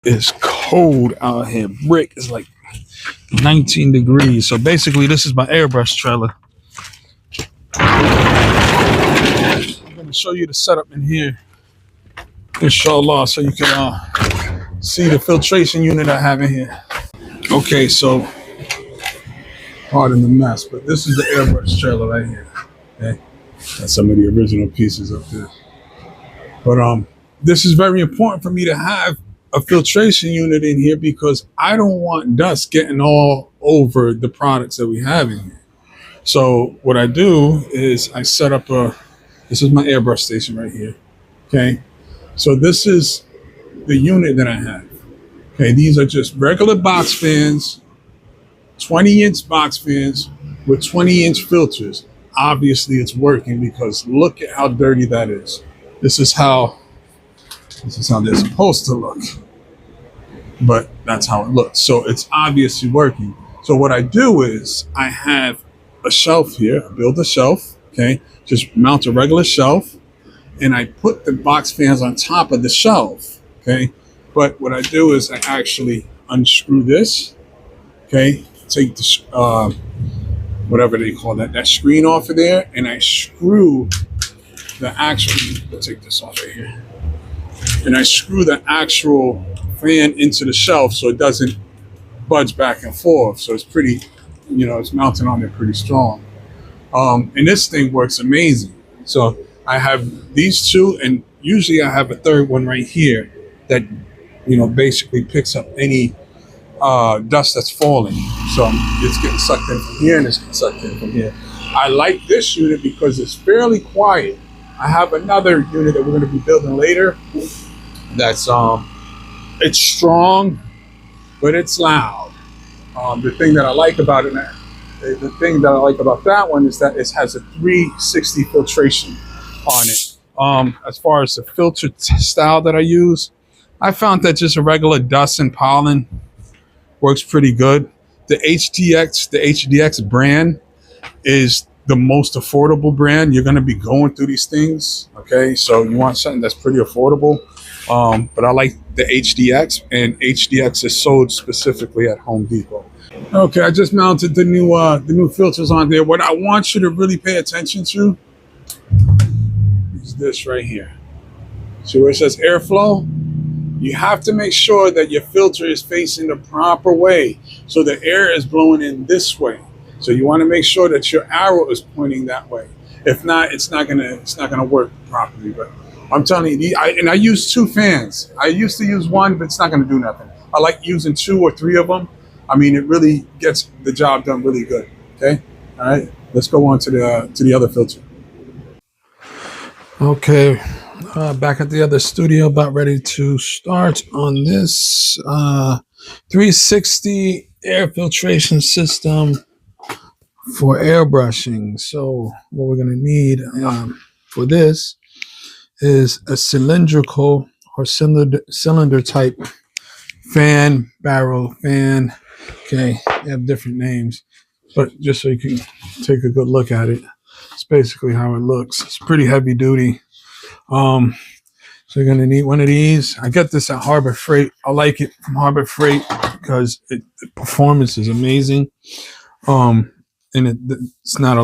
It's cold out here. Brick is like 19 degrees. So basically, this is my airbrush trailer. I'm going to show you the setup in here, inshallah, so you can see the filtration unit I have in here. Okay, so pardon the mess, but this is the airbrush trailer right here. Okay, that's some of the original pieces up there. But this is very important for me to have a filtration unit in here because I don't want dust getting all over the products that we have in here. So what I do is I set up this is my airbrush station right here. Okay, so this is the unit that I have. Okay, these are just regular box fans, 20-inch box fans with 20-inch filters. Obviously it's working because look at how dirty that is. This is how they're supposed to look, but that's how it looks. So it's obviously working. So what I do is I have a shelf here. I build a shelf, okay? Just mount a regular shelf, and I put the box fans on top of the shelf, okay? But what I do is I actually unscrew this, okay? Take the, whatever they call that screen off of there, and I screw the actual, let's take this off right here. And I screw the actual fan into the shelf so it doesn't budge back and forth. So it's pretty, it's mounted on there pretty strong. And this thing works amazing. So I have these two, and usually I have a third one right here that, basically picks up any dust that's falling. So it's getting sucked in from here and it's getting sucked in from here. I like this unit because it's fairly quiet. I have another unit that we're going to be building later. That's it's strong, but it's loud. The thing that I like about it, that one is that it has a 360 filtration on it. As far as the filter style that I use, I found that just a regular dust and pollen works pretty good. The HDX brand is the most affordable brand. You're going to be going through these things, okay? So you want something that's pretty affordable. But I like the HDX, and HDX is sold specifically at Home Depot. Okay, I just mounted the new filters on there. What I want you to really pay attention to is this right here. See where it says airflow? You have to make sure that your filter is facing the proper way, so the air is blowing in this way. So you want to make sure that your arrow is pointing that way. If not, it's not gonna work properly. But I'm telling you, I use two fans. I used to use one, but it's not gonna do nothing. I like using 2 or 3 of them. I mean, it really gets the job done really good. Okay, all right. Let's go on to the other filter. Okay, back at the other studio, about ready to start on this 360 air filtration system for airbrushing. So what we're going to need for this is a cylindrical or cylinder type fan, barrel fan. Okay, they have different names, but just so you can take a good look at it, it's basically how it looks. It's pretty heavy duty. So you're going to need one of these. I got this at Harbor Freight. I like it from Harbor Freight because the performance is amazing. And it's not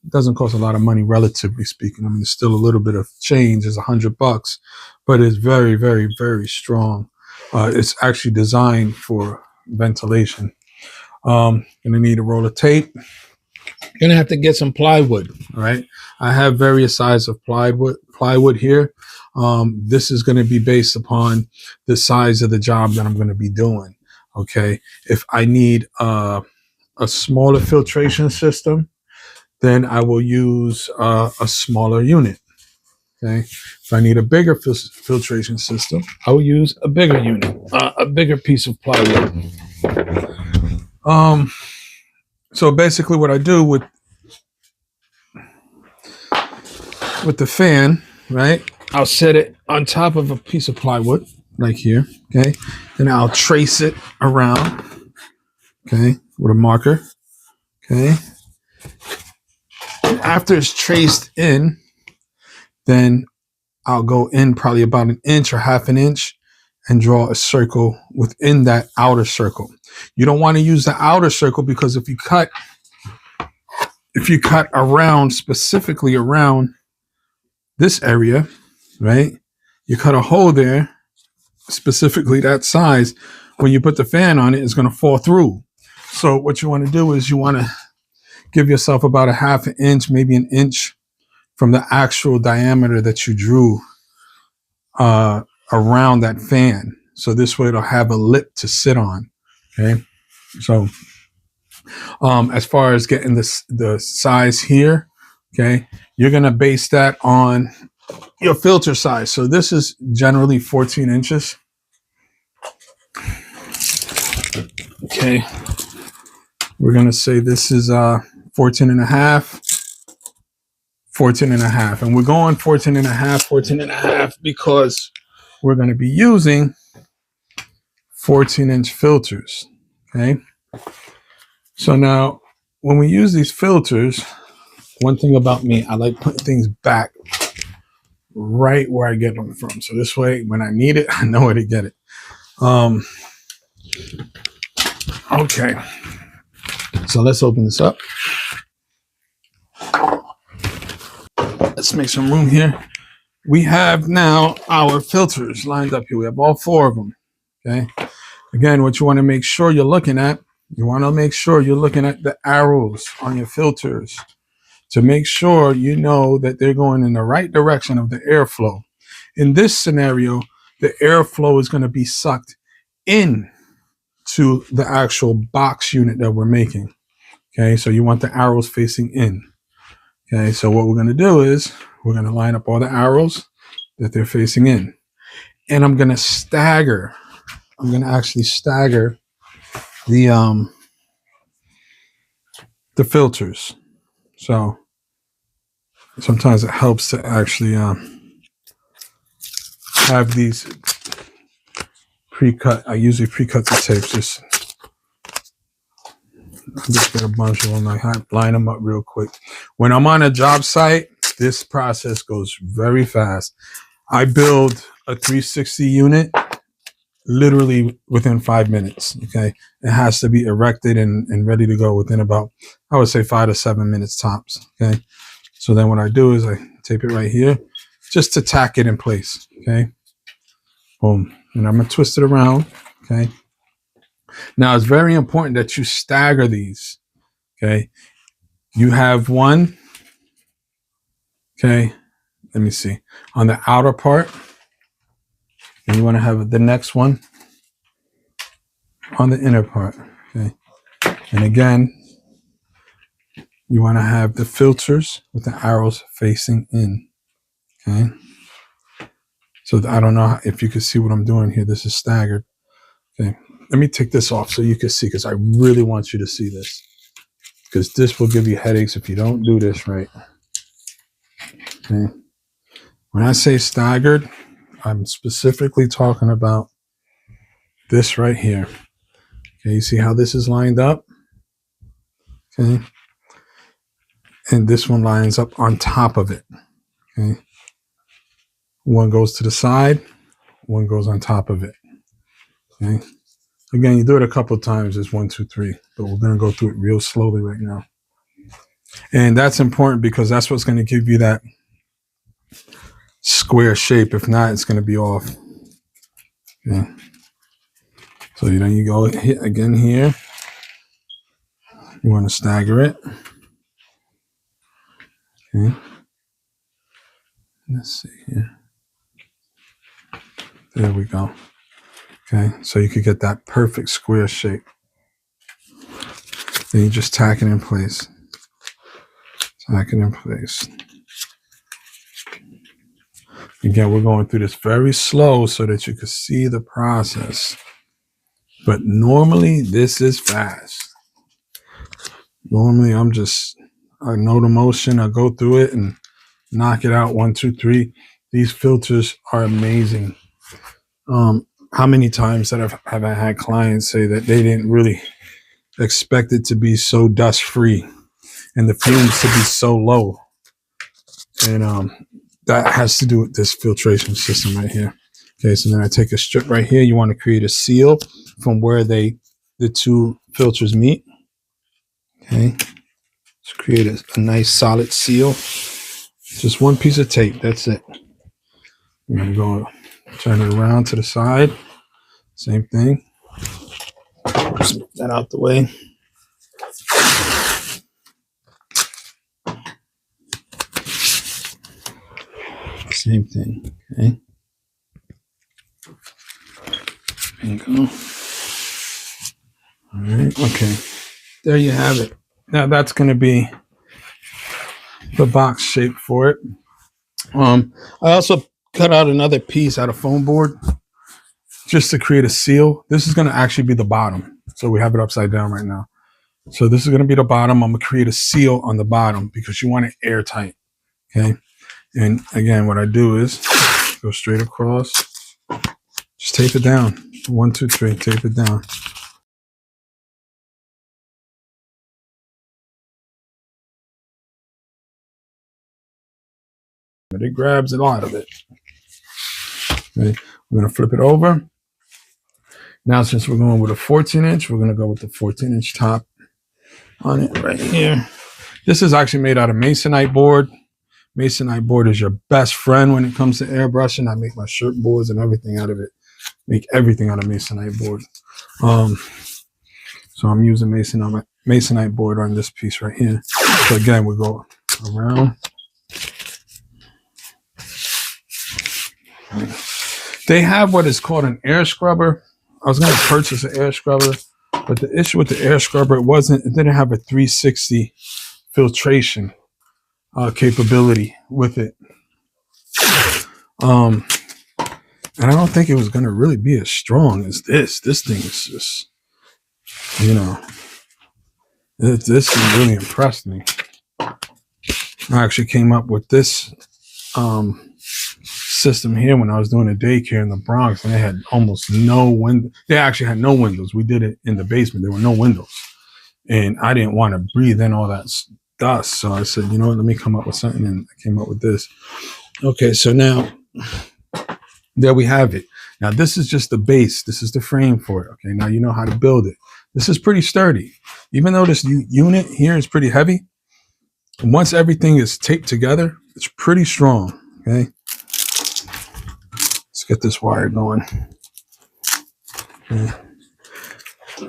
doesn't cost a lot of money, relatively speaking. I mean, it's still a little bit of change. It's $100, but it's very, very, very strong. It's actually designed for ventilation. Gonna need a roll of tape. You're gonna have to get some plywood. All right. I have various sizes of plywood here. This is going to be based upon the size of the job that I'm going to be doing. Okay. If I need a smaller filtration system, then I will use a smaller unit. Okay. If I need a bigger filtration system, I will use a bigger unit, a bigger piece of plywood. So basically what I do with the fan, right? I'll set it on top of a piece of plywood like here, okay? Then I'll trace it around, okay, with a marker, okay? And after it's traced in, then I'll go in probably about 1 inch or 1/2 inch, and draw a circle within that outer circle. You don't want to use the outer circle because if you cut around, specifically around this area, right? You cut a hole there, specifically that size. When you put the fan on it, it's going to fall through. So what you want to do is you want to give yourself about a half an inch, maybe an inch from the actual diameter that you drew around that fan. So this way it'll have a lip to sit on. Okay. So as far as getting the size here, okay, you're going to base that on your filter size. So this is generally 14 inches. Okay. We're going to say this is 14 and a half, 14 and a half. And we're going 14 and a half, 14 and a half because we're going to be using 14-inch filters. Okay. So now when we use these filters, one thing about me, I like putting things back right where I get them from. So this way, when I need it, I know where to get it. Okay. So let's open this up. Let's make some room here. We have now our filters lined up here. We have all 4 of them. Okay. Again, what you want to make sure you're looking at, you want to make sure you're looking at the arrows on your filters to make sure you know that they're going in the right direction of the airflow. In this scenario, the airflow is going to be sucked in to the actual box unit that we're making. Okay, so you want the arrows facing in. Okay, so what we're going to do is we're going to line up all the arrows that they're facing in. And I'm going to stagger. I'm going to actually stagger the filters. So sometimes it helps to actually have these pre-cut. I usually pre-cut the tapes. Just get a bunch of them. I line them up real quick. When I'm on a job site, this process goes very fast. I build a 360 unit literally within 5 minutes. Okay, it has to be erected and ready to go within about, I would say, 5 to 7 minutes tops. Okay, so then what I do is I tape it right here just to tack it in place. Okay, boom, and I'm gonna twist it around. Okay, now it's very important that you stagger these. Okay, you have one. Okay, let me see, on the outer part, and you want to have the next one on the inner part. Okay, and again, you want to have the filters with the arrows facing in. Okay, so I don't know if you can see what I'm doing here. This is staggered. Okay, let me take this off so you can see, because I really want you to see this, because this will give you headaches if you don't do this right. Okay, when I say staggered, I'm specifically talking about this right here. Okay, you see how this is lined up? Okay, and this one lines up on top of it. Okay, one goes to the side, one goes on top of it. Okay, again, you do it a couple of times. It's 1, 2, 3, but we're going to go through it real slowly right now. And that's important because that's what's going to give you that square shape. If not, it's going to be off. Okay, so then you go again here. You want to stagger it. Okay, let's see here. There we go. Okay, so you could get that perfect square shape. Then you just tack it in place. Tack it in place. Again, we're going through this very slow so that you can see the process. But normally this is fast. Normally I know the motion, I go through it and knock it out. 1, 2, 3. These filters are amazing. How many times have I had clients say that they didn't really expect it to be so dust free and the fumes to be so low? And that has to do with this filtration system right here. Okay, so then I take a strip right here. You want to create a seal from where the two filters meet. Okay, let's create a nice solid seal. Just one piece of tape, that's it. I'm gonna go turn it around to the side. Same thing. Just move that out the way. Same thing. Okay. There you go. All right. Okay. There you have it. Now that's going to be the box shape for it. I also cut out another piece out of foam board just to create a seal. This is going to actually be the bottom. So we have it upside down right now. So this is going to be the bottom. I'm going to create a seal on the bottom because you want it airtight. Okay. And again, what I do is go straight across. Just tape it down. 1, 2, 3. Tape it down. But it grabs a lot of it. Okay. We're going to flip it over. Now, since we're going with a 14-inch, we're going to go with the 14-inch top on it right here. This is actually made out of masonite board. Masonite board is your best friend when it comes to airbrushing. I make my shirt boards and everything out of it. Make everything out of masonite board. So I'm using masonite board on this piece right here. So again, we go around. They have what is called an air scrubber. I was going to purchase an air scrubber, but the issue with the air scrubber, it didn't have a 360 filtration capability with it. And I don't think it was going to really be as strong as this. This thing is just, you know, this really impressed me. I actually came up with this system here when I was doing a daycare in the Bronx, and they had almost no window. They actually had no windows. We did it in the basement. There were no windows, and I didn't want to breathe in all that dust. So I said, you know what, let me come up with something, and I came up with this. Okay, so now there we have it. Now this is just the base. This is the frame for it. Okay, now you know how to build it. This is pretty sturdy. Even though this unit here is pretty heavy, once everything is taped together, it's pretty strong. Okay. Let's get this wire going. Okay.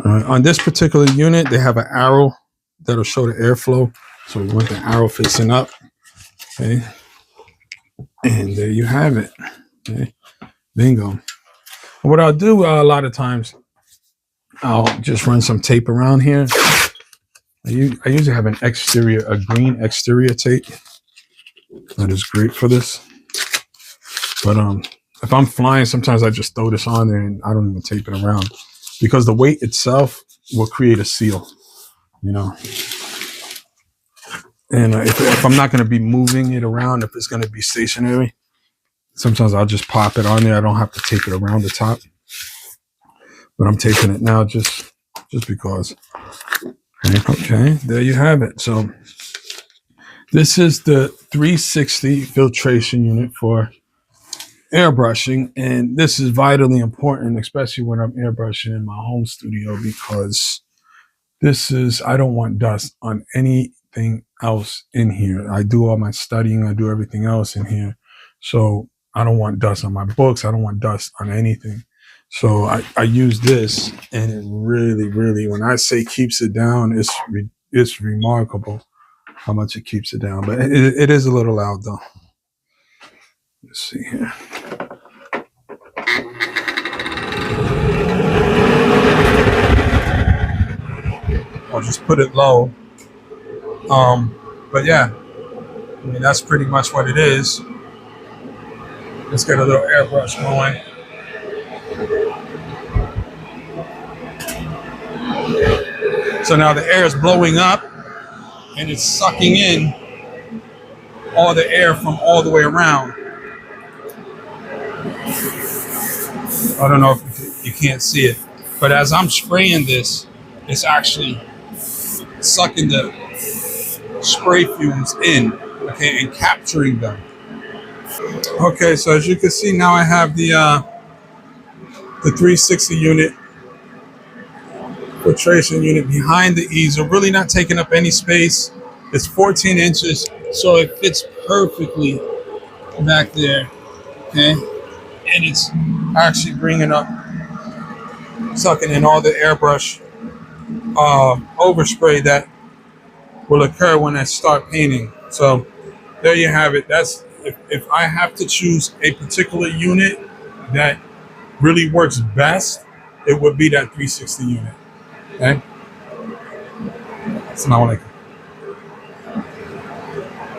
On this particular unit, they have an arrow that'll show the airflow. So we want the arrow facing up. Okay. And there you have it. Okay. Bingo. What I'll do a lot of times, I'll just run some tape around here. I usually have a green exterior tape. That is great for this. But if I'm flying, sometimes I just throw this on there and I don't even tape it around because the weight itself will create a seal, you know. And if I'm not going to be moving it around, if it's going to be stationary, sometimes I'll just pop it on there. I don't have to tape it around the top, but I'm taping it now just because. Okay, there you have it. So this is the 360 filtration unit for airbrushing, and this is vitally important, especially when I'm airbrushing in my home studio, because I don't want dust on anything else in here. I do all my studying, I do everything else in here, so I don't want dust on my books. I don't want dust on anything. So I use this, and it really, really, when I say keeps it down, it's remarkable how much it keeps it down. But it is a little loud though. Let's see here. I'll just put it low. But yeah, I mean, that's pretty much what it is. Let's get a little airbrush going. So now the air is blowing up and it's sucking in all the air from all the way around. I don't know if you can't see it, but as I'm spraying this, it's actually sucking the spray fumes in, okay, and capturing them. Okay, so as you can see, now I have the the 360 unit, filtration unit behind the easel, really not taking up any space. It's 14 inches, so it fits perfectly back there, okay? And it's actually bringing up, sucking in all the airbrush overspray that will occur when I start painting. So there you have it. That's if I have to choose a particular unit that really works best, it would be that 360 unit. Okay? Assalamu alaikum.